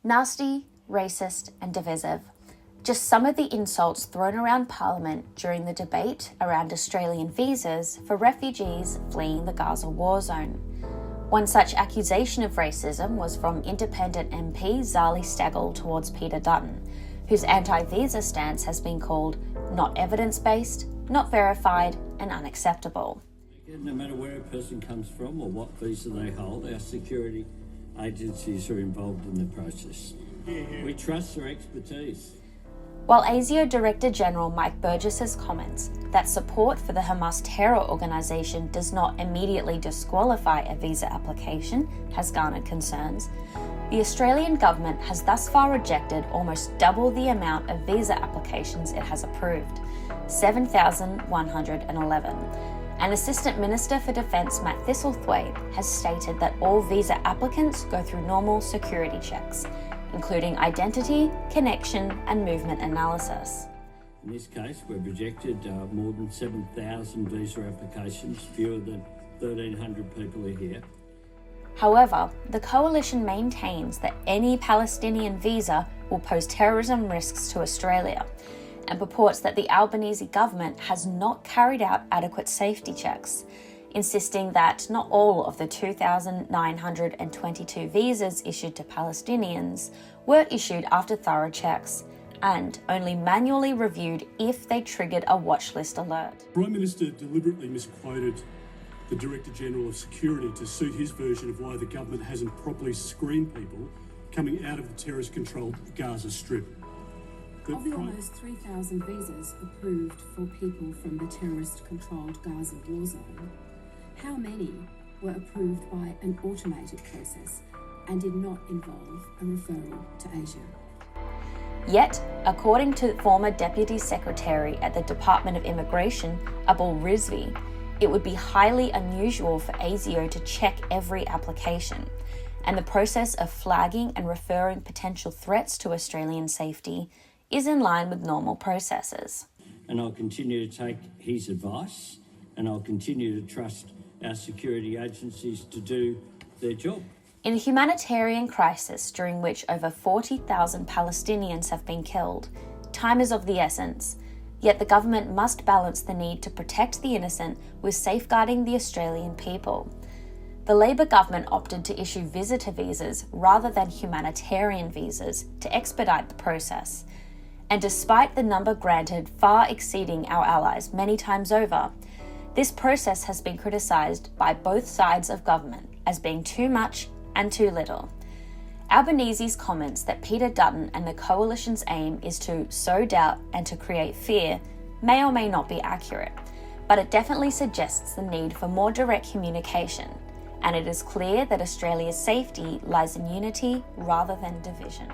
Nasty, racist, and divisive. Just some of the insults thrown around Parliament during the debate around Australian visas for refugees fleeing the Gaza war zone. One such accusation of racism was from independent MP Zali Steggall towards Peter Dutton, whose anti-visa stance has been called not evidence-based, not verified, and unacceptable. No matter where a person comes from or what visa they hold, our security agencies are involved in the process. We trust their expertise. While ASIO Director General Mike Burgess's comments that support for the Hamas terror organisation does not immediately disqualify a visa application has garnered concerns, the Australian government has thus far rejected almost double the amount of visa applications it has approved, 7,111. And Assistant Minister for Defence Matt Thistlethwaite has stated that all visa applicants go through normal security checks, including identity, connection, and movement analysis. In this case, we've rejected more than 7,000 visa applications, fewer than 1,300 people are here. However, the coalition maintains that any Palestinian visa will pose terrorism risks to Australia and purports that the Albanese government has not carried out adequate safety checks, insisting that not all of the 2,922 visas issued to Palestinians were issued after thorough checks and only manually reviewed if they triggered a watch list alert. The Prime Minister deliberately misquoted the Director General of Security to suit his version of why the government hasn't properly screened people coming out of the terrorist-controlled Gaza Strip. Of the almost 3,000 visas approved for people from the terrorist-controlled Gaza war zone, how many were approved by an automated process and did not involve a referral to Asia? Yet, according to former Deputy Secretary at the Department of Immigration, Abul Rizvi, it would be highly unusual for ASIO to check every application, and the process of flagging and referring potential threats to Australian safety is in line with normal processes. And I'll continue to take his advice, and I'll continue to trust our security agencies to do their job. In a humanitarian crisis during which over 40,000 Palestinians have been killed, time is of the essence, yet the government must balance the need to protect the innocent with safeguarding the Australian people. The Labor government opted to issue visitor visas rather than humanitarian visas to expedite the process. And despite the number granted far exceeding our allies many times over, this process has been criticised by both sides of government as being too much and too little. Albanese's comments that Peter Dutton and the coalition's aim is to sow doubt and to create fear may or may not be accurate, but it definitely suggests the need for more direct communication, and it is clear that Australia's safety lies in unity rather than division.